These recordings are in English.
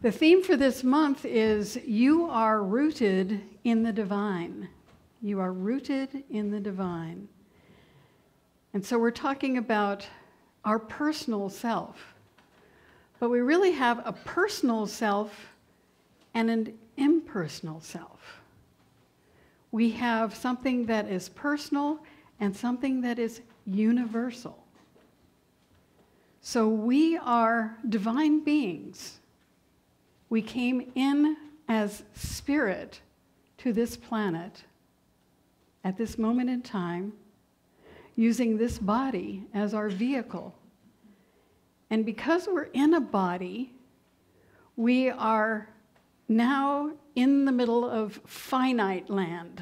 The theme for this month is You Are Rooted in the Divine. You are rooted in the divine. And so we're talking about our personal self. But we really have a personal self and an impersonal self. We have something that is personal and something that is universal. So we are divine beings. We came in as spirit to this planet at this moment in time, using this body as our vehicle. And because we're in a body, we are now in the middle of finite land,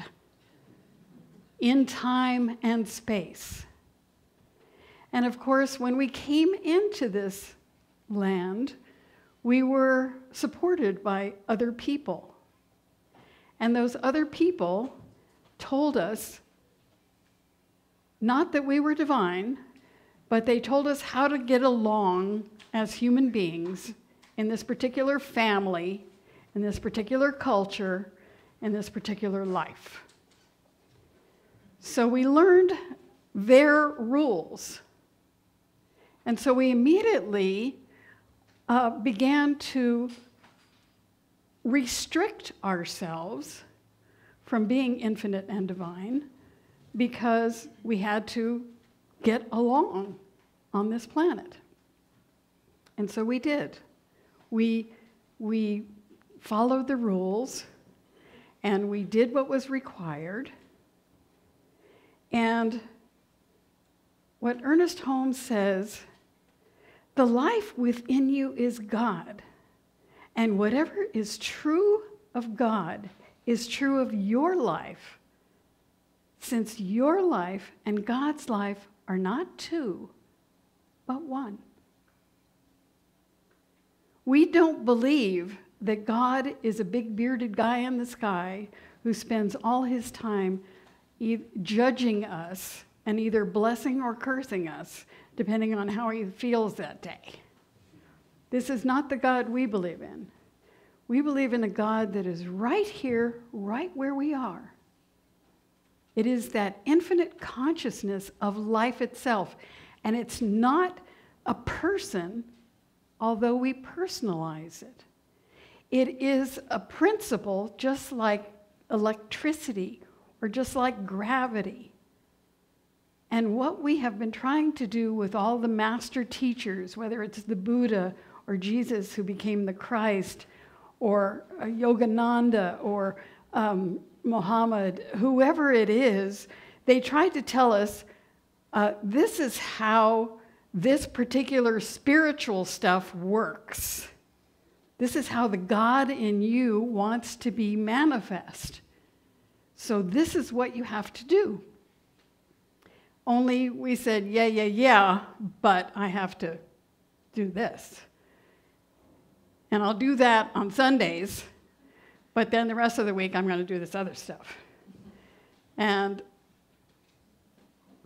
in time and space. And of course, when we came into this land, we were supported by other people. And those other people told us, not that we were divine, but they told us how to get along as human beings in this particular family, in this particular culture, in this particular life. So we learned their rules. And so we immediately began to restrict ourselves from being infinite and divine because we had to get along on this planet. And so we did. We followed the rules and we did what was required. And what Ernest Holmes says, the life within you is God, and whatever is true of God is true of your life, since your life and God's life are not two, but one. We don't believe that God is a big bearded guy in the sky who spends all his time judging us and either blessing or cursing us, depending on how he feels that day. This is not the God we believe in. We believe in a God that is right here, right where we are. It is that infinite consciousness of life itself. And it's not a person, although we personalize it. It is a principle just like electricity or just like gravity. And what we have been trying to do with all the master teachers, whether it's the Buddha or Jesus who became the Christ, or Yogananda or Muhammad, whoever it is, they tried to tell us this is how this particular spiritual stuff works. This is how the God in you wants to be manifest. So this is what you have to do. Only we said, yeah, but I have to do this. And I'll do that on Sundays, but then the rest of the week I'm going to do this other stuff. And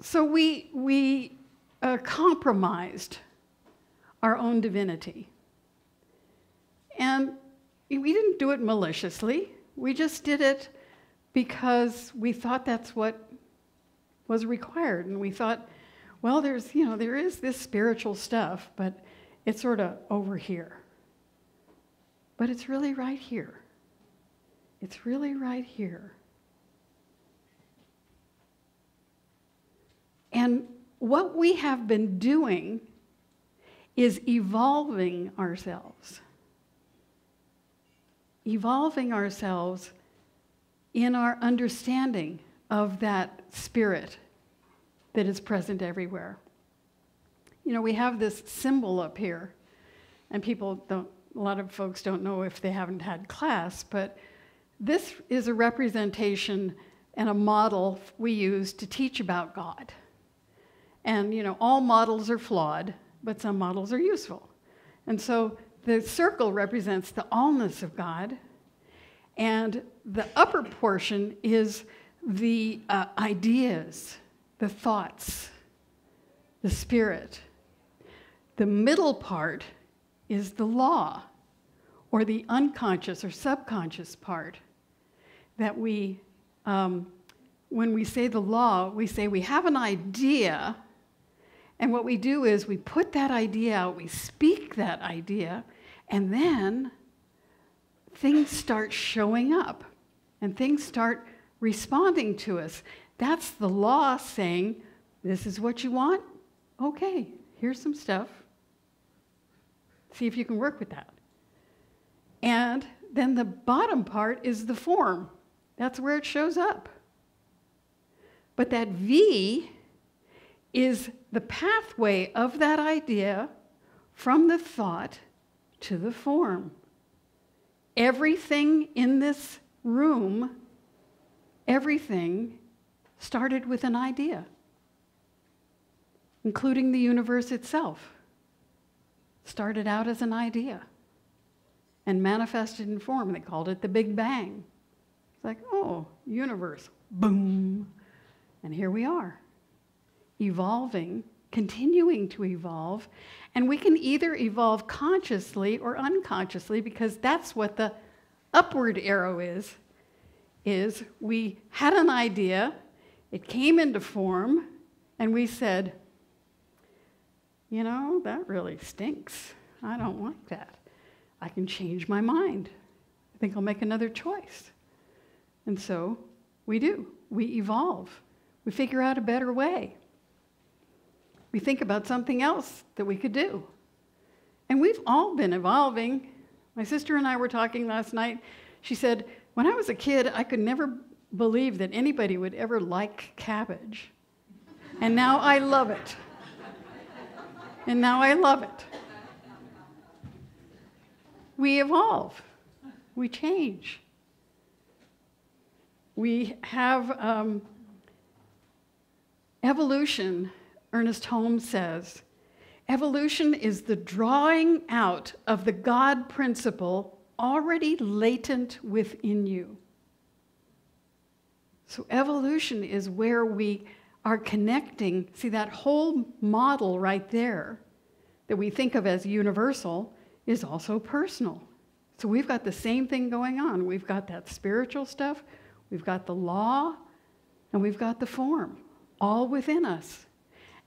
so we compromised our own divinity. And we didn't do it maliciously. We just did it because we thought that's what was required. And we thought, well, there is this spiritual stuff, but it's sort of over here. But it's really right here. It's really right here. And what we have been doing is evolving ourselves. Evolving ourselves in our understanding of that spirit that is present everywhere. You know, we have this symbol up here, and a lot of folks don't know if they haven't had class, but this is a representation and a model we use to teach about God. And, you know, all models are flawed, but some models are useful. And so the circle represents the allness of God, and the upper portion is the ideas, the thoughts, the spirit. The middle part is the law, or the unconscious or subconscious part that we, when we say the law, we say we have an idea, and what we do is we put that idea out, we speak that idea, and then things start showing up, and things start responding to us. That's the law saying, this is what you want? Okay, here's some stuff. See if you can work with that. And then the bottom part is the form. That's where it shows up. But that V is the pathway of that idea from the thought to the form. Everything in this room, everything started with an idea, including the universe itself. Started out as an idea and manifested in form. They called it the Big Bang. It's like, oh, universe, boom. And here we are, evolving, continuing to evolve. And we can either evolve consciously or unconsciously, because that's what the upward arrow is we had an idea, it came into form, and we said, you know, that really stinks. I don't like that. I can change my mind. I think I'll make another choice. And so we do. We evolve. We figure out a better way. We think about something else that we could do. And we've all been evolving. My sister and I were talking last night. She said, when I was a kid, I could never believe that anybody would ever like cabbage. And now I love it. And now I love it. We evolve. We change. We have evolution. Ernest Holmes says, evolution is the drawing out of the God principle already latent within you. So evolution is where we are connecting. See, that whole model right there that we think of as universal is also personal. So we've got the same thing going on. We've got that spiritual stuff, we've got the law, and we've got the form, all within us.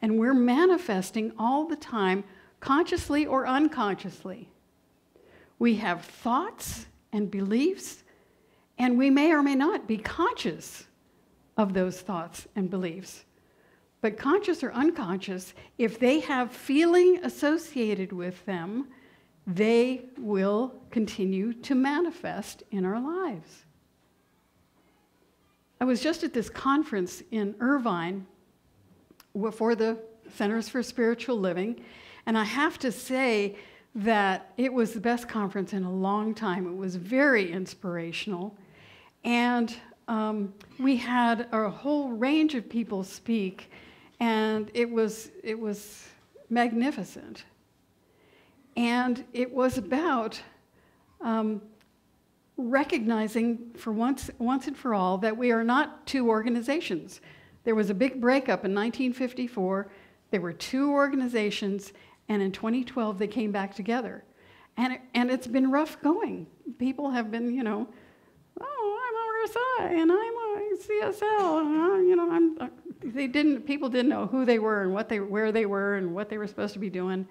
And we're manifesting all the time, consciously or unconsciously. We have thoughts and beliefs, and we may or may not be conscious of those thoughts and beliefs. But conscious or unconscious, if they have feeling associated with them, they will continue to manifest in our lives. I was just at this conference in Irvine for the Centers for Spiritual Living, and I have to say that it was the best conference in a long time. It was very inspirational, and we had a whole range of people speak, and it was magnificent. And it was about recognizing for once and for all that we are not two organizations. There was a big breakup in 1954. There were two organizations, and in 2012 they came back together. And it's been rough going. People have been, you know, oh, I'm RSI and I'm a CSL. You know, people didn't know who they were and where they were and what they were supposed to be doing.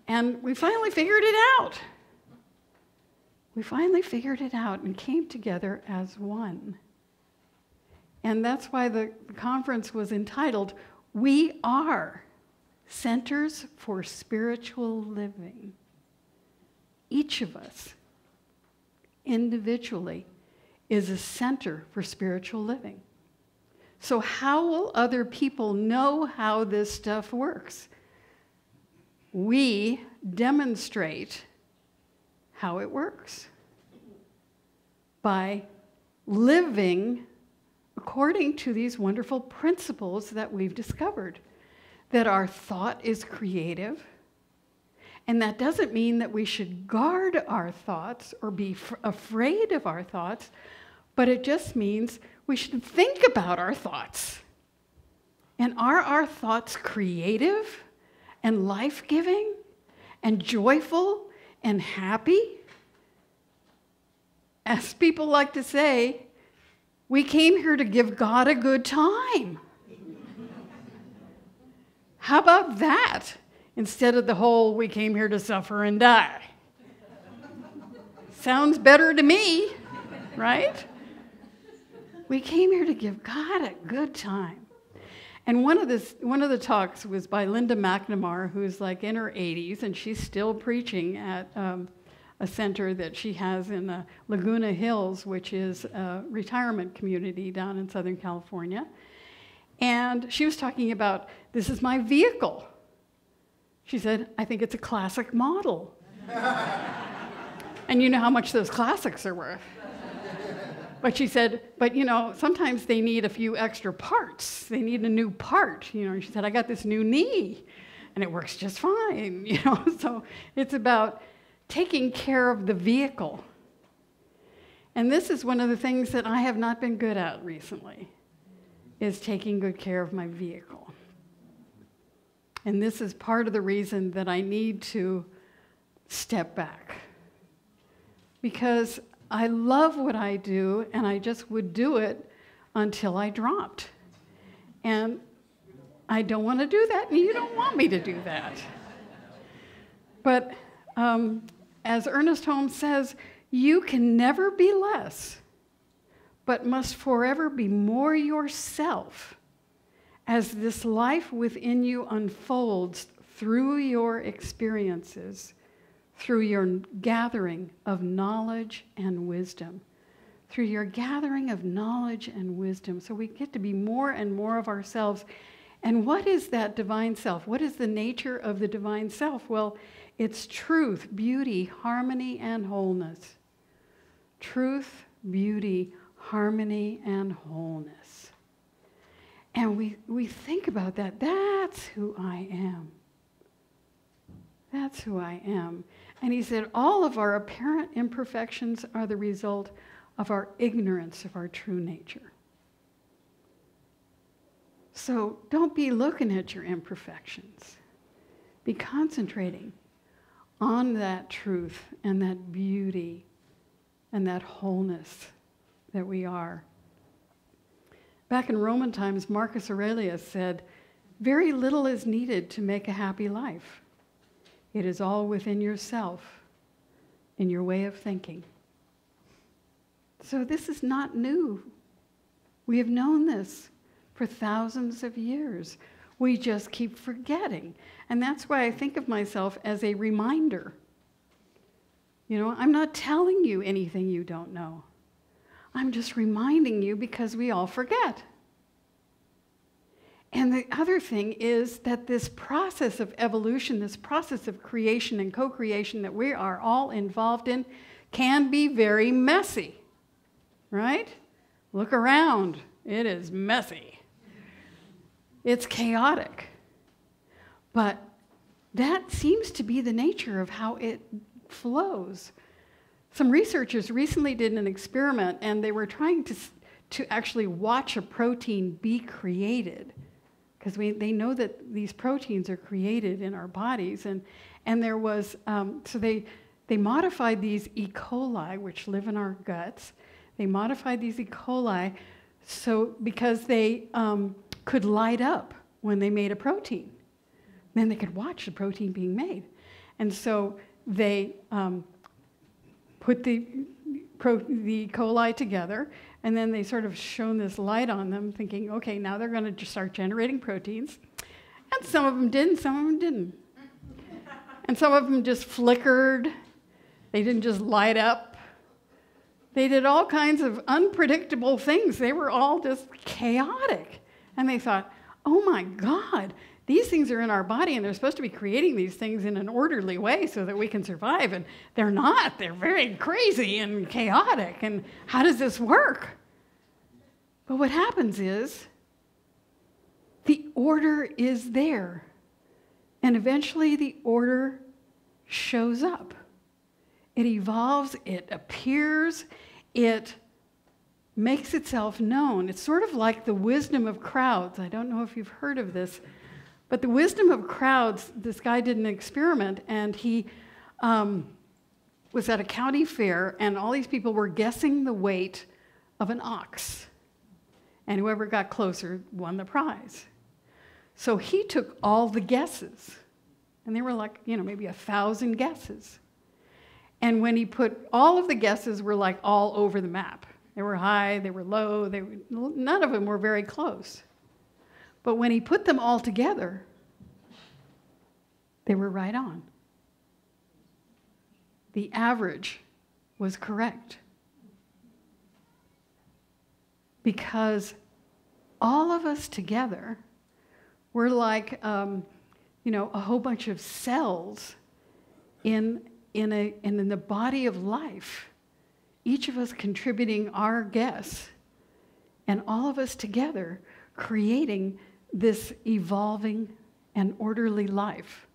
And we finally figured it out. We finally figured it out and came together as one. And that's why the conference was entitled, We Are Centers for Spiritual Living. Each of us, individually, is a center for spiritual living. So how will other people know how this stuff works? We demonstrate how it works by living according to these wonderful principles that we've discovered, that our thought is creative, and that doesn't mean that we should guard our thoughts or be afraid of our thoughts, but it just means we should think about our thoughts. And are our thoughts creative and life-giving and joyful and happy? as people like to say, we came here to give God a good time. How about that? Instead of the whole, we came here to suffer and die. Sounds better to me, right? We came here to give God a good time. And one of the talks was by Linda McNamara, who's like in her 80s, and she's still preaching at a center that she has in Laguna Hills, which is a retirement community down in Southern California. And she was talking about, this is my vehicle. She said, I think it's a classic model. And you know how much those classics are worth. But she said, but you know, sometimes they need a few extra parts. They need a new part. You know, she said, I got this new knee, and it works just fine. You know, so it's about taking care of the vehicle. And this is one of the things that I have not been good at recently, is taking good care of my vehicle. And this is part of the reason that I need to step back. Because I love what I do, and I just would do it until I dropped. And I don't want to do that, and you don't want me to do that. But as Ernest Holmes says, you can never be less, but must forever be more yourself as this life within you unfolds through your experiences, through your gathering of knowledge and wisdom. Through your gathering of knowledge and wisdom. So we get to be more and more of ourselves. And what is that divine self? What is the nature of the divine self? Well, it's truth, beauty, harmony, and wholeness. Truth, beauty, harmony, and wholeness. And we think about that. That's who I am. That's who I am. And he said, all of our apparent imperfections are the result of our ignorance of our true nature. So don't be looking at your imperfections. Be concentrating on that truth and that beauty and that wholeness that we are. Back in Roman times, Marcus Aurelius said, very little is needed to make a happy life. It is all within yourself, in your way of thinking. So this is not new. We have known this for thousands of years. We just keep forgetting. And that's why I think of myself as a reminder. You know, I'm not telling you anything you don't know. I'm just reminding you because we all forget. And the other thing is that this process of evolution, this process of creation and co-creation that we are all involved in can be very messy, right? Look around. It is messy. It's chaotic. But that seems to be the nature of how it flows. Some researchers recently did an experiment, and they were trying to actually watch a protein be created. Because they know that these proteins are created in our bodies. And there was, so they modified these E. coli, which live in our guts. They modified these E. coli because they could light up when they made a protein. Then they could watch the protein being made. And so they put the E. coli together, and then they sort of shone this light on them, thinking, okay, now they're going to just start generating proteins. And some of them did, and some of them didn't. And some of them just flickered. They didn't just light up. They did all kinds of unpredictable things. They were all just chaotic. And they thought, oh my God, these things are in our body, and they're supposed to be creating these things in an orderly way so that we can survive. And they're not. They're very crazy and chaotic. And how does this work? But what happens is the order is there. And eventually the order shows up. It evolves. It appears. It makes itself known. It's sort of like the wisdom of crowds. I don't know if you've heard of this. But the wisdom of crowds, this guy did an experiment, and he was at a county fair, and all these people were guessing the weight of an ox. And whoever got closer won the prize. So he took all the guesses. And they were like, maybe 1,000 guesses. And when he put, all of the guesses were like all over the map. They were high, they were low, none of them were very close. But when he put them all together, they were right on. The average was correct. Because all of us together were like, a whole bunch of cells in the body of life, each of us contributing our guess, and all of us together creating this evolving and orderly life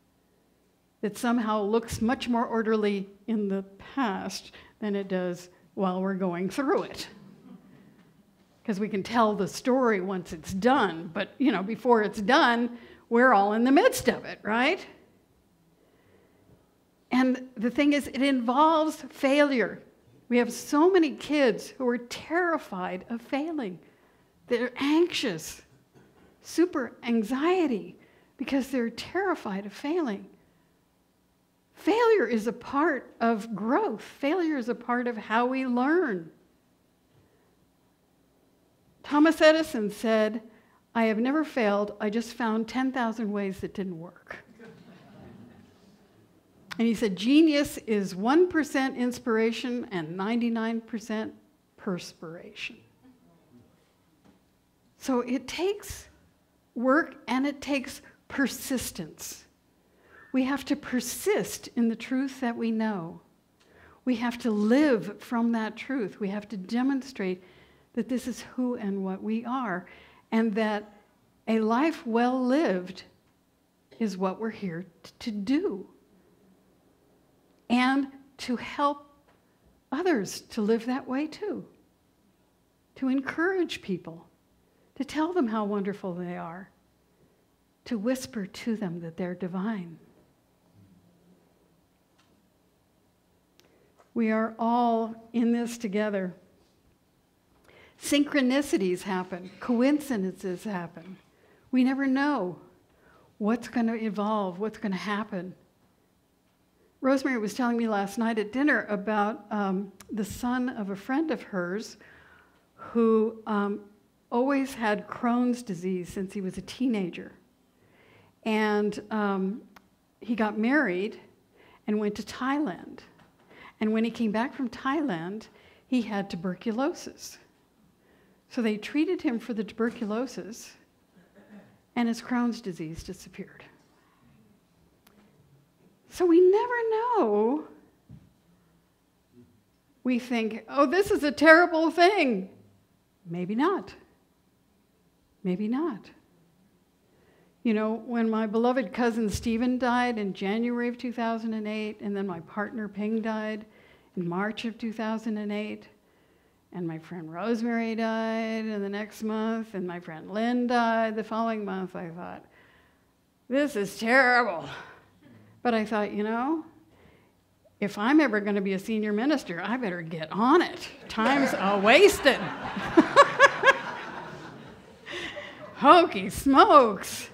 that somehow looks much more orderly in the past than it does while we're going through it. Because we can tell the story once it's done, but before it's done, we're all in the midst of it, right? And the thing is, it involves failure. We have so many kids who are terrified of failing. They're anxious, super anxiety, because they're terrified of failing. Failure is a part of growth. Failure is a part of how we learn. Thomas Edison said, "I have never failed. I just found 10,000 ways that didn't work." And he said, genius is 1% inspiration and 99% perspiration. So it takes work and it takes persistence. We have to persist in the truth that we know. We have to live from that truth. We have to demonstrate that this is who and what we are, and that a life well lived is what we're here to do, and to help others to live that way too, to encourage people, to tell them how wonderful they are, to whisper to them that they're divine. We are all in this together. Synchronicities happen, coincidences happen. We never know what's going to evolve, what's going to happen. Rosemary was telling me last night at dinner about the son of a friend of hers who always had Crohn's disease since he was a teenager. And he got married and went to Thailand. And when he came back from Thailand, he had tuberculosis. So they treated him for the tuberculosis, and his Crohn's disease disappeared. So we never know. We think, oh, this is a terrible thing. Maybe not. Maybe not. When my beloved cousin Stephen died in January of 2008, and then my partner Ping died in March of 2008, and my friend Rosemary died in the next month, and my friend Lynn died the following month, I thought, this is terrible. But I thought, if I'm ever going to be a senior minister, I better get on it. Time's a-wasted. Hokey smokes.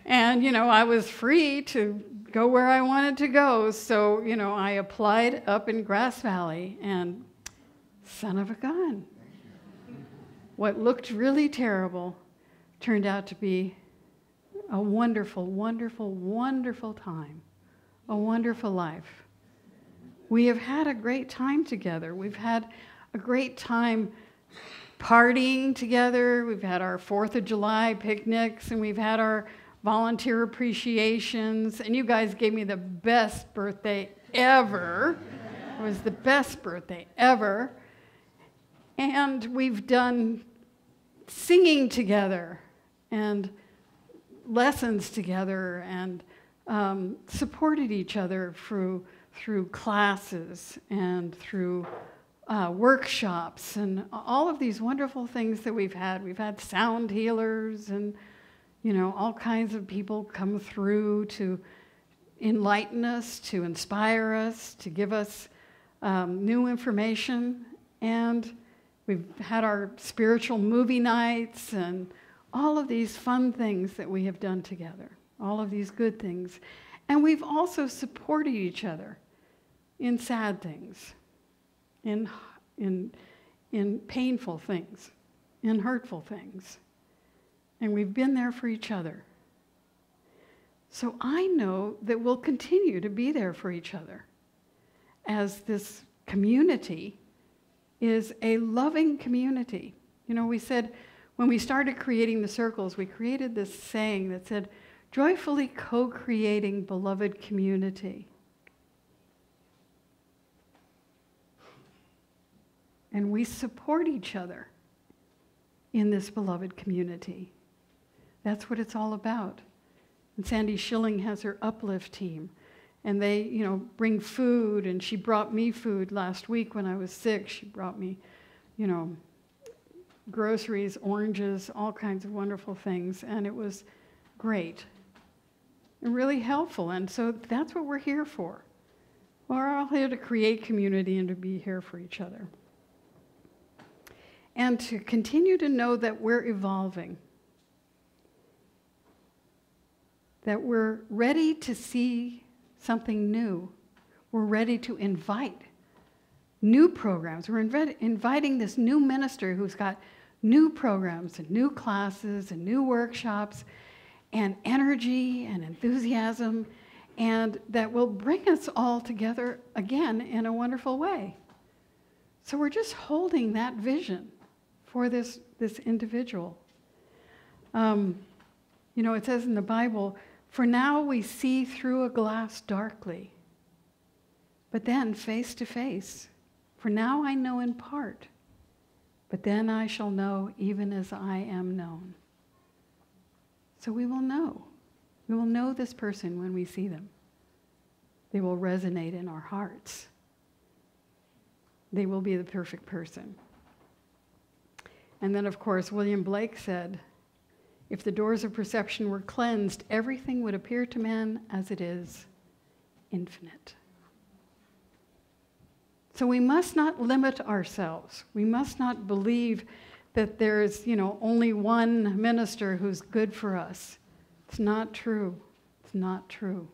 And, I was free to go where I wanted to go. So, I applied up in Grass Valley, and son of a gun. What looked really terrible turned out to be a wonderful, wonderful, wonderful time, a wonderful life. We have had a great time together. We've had a great time partying together. We've had our 4th of July picnics, and we've had our volunteer appreciations, and you guys gave me the best birthday ever. It was the best birthday ever. And we've done singing together and lessons together, and supported each other through classes and through workshops and all of these wonderful things that we've had. We've had sound healers and all kinds of people come through to enlighten us, to inspire us, to give us new information. And we've had our spiritual movie nights and all of these fun things that we have done together, all of these good things. And we've also supported each other in sad things, in painful things, in hurtful things. And we've been there for each other. So I know that we'll continue to be there for each other, as this community is a loving community. You know, we said when we started creating the circles, we created this saying that said, joyfully co-creating beloved community. And we support each other in this beloved community. That's what it's all about. And Sandy Schilling has her Uplift team. And they, you know, bring food. And she brought me food last week when I was sick. She brought me, you know, groceries, oranges, all kinds of wonderful things. And it was great and really helpful. And so that's what we're here for. We're all here to create community and to be here for each other. And to continue to know that we're evolving. That we're ready to see something new. We're ready to invite new programs. We're inviting this new minister who's got new programs and new classes and new workshops and energy and enthusiasm, and that will bring us all together again in a wonderful way. So we're just holding that vision for this individual. You know, it says in the Bible, for now we see through a glass darkly, but then face to face. For now I know in part, but then I shall know even as I am known. So we will know. We will know this person when we see them. They will resonate in our hearts. They will be the perfect person. And then, of course, William Blake said, if the doors of perception were cleansed, everything would appear to man as it is, infinite. So we must not limit ourselves. We must not believe that there's, you know, only one minister who's good for us. It's not true. It's not true.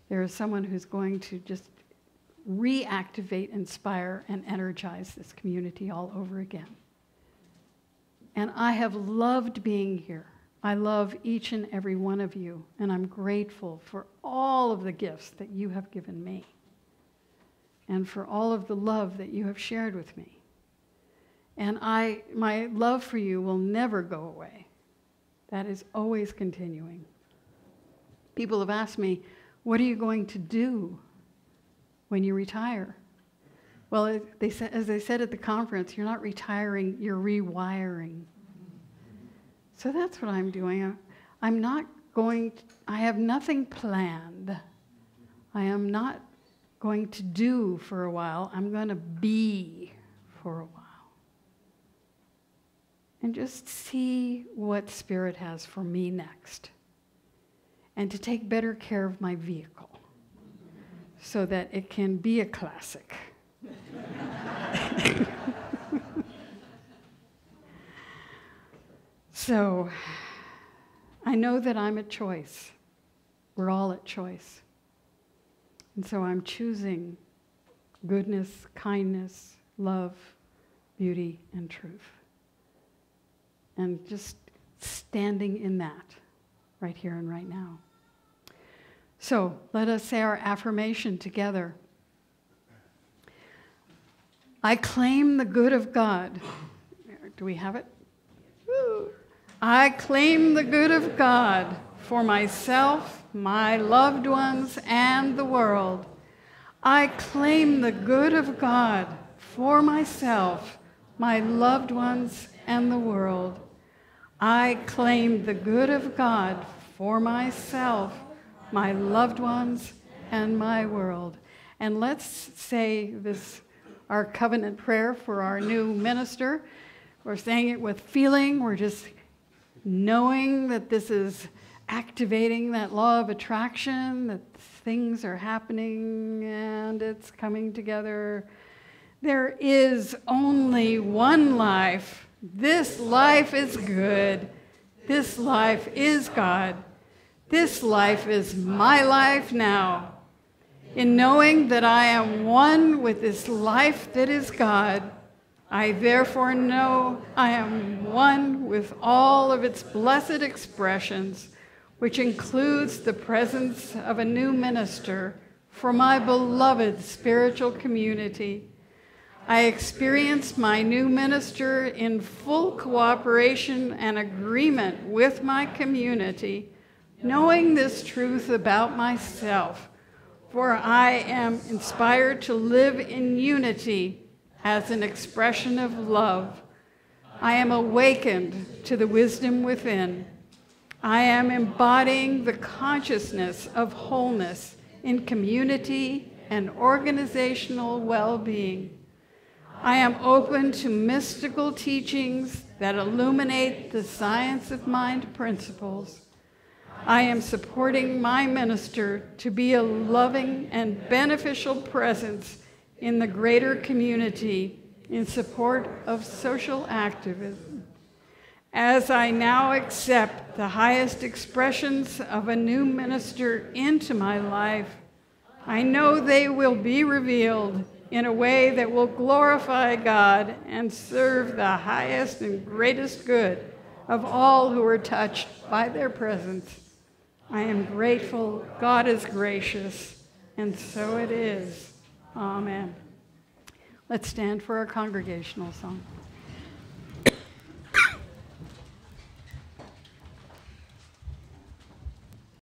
There is someone who's going to just reactivate, inspire, and energize this community all over again. And I have loved being here. I love each and every one of you, and I'm grateful for all of the gifts that you have given me, and for all of the love that you have shared with me. And my love for you will never go away. That is always continuing. People have asked me, what are you going to do when you retire? Well, as they said at the conference, you're not retiring, you're rewiring. So that's what I'm doing. I have nothing planned. I am not going to do for a while. I'm going to be for a while. And just see what Spirit has for me next. And to take better care of my vehicle so that it can be a classic. So, I know that I'm at choice. We're all at choice. And so I'm choosing goodness, kindness, love, beauty, and truth. And just standing in that right here and right now. So, let us say our affirmation together. I claim the good of God. Do we have it? Woo. I claim the good of God for myself, my loved ones, and the world. I claim the good of God for myself, my loved ones, and the world. I claim the good of God for myself, my loved ones, and my world. And let's say this, our covenant prayer for our new minister. We're saying it with feeling. We're just knowing that this is activating that law of attraction, that things are happening and it's coming together. There is only one life. This life is good. This life is God. This life is my life now. In knowing that I am one with this life that is God, I therefore know I am one with all of its blessed expressions, which includes the presence of a new minister for my beloved spiritual community. I experience my new minister in full cooperation and agreement with my community, knowing this truth about myself, for I am inspired to live in unity as an expression of love. I am awakened to the wisdom within. I am embodying the consciousness of wholeness in community and organizational well-being. I am open to mystical teachings that illuminate the science of mind principles. I am supporting my minister to be a loving and beneficial presence in the greater community in support of social activism. As I now accept the highest expressions of a new minister into my life, I know they will be revealed in a way that will glorify God and serve the highest and greatest good of all who are touched by their presence. I am grateful God is gracious, and so it is. Amen. Let's stand for our congregational song.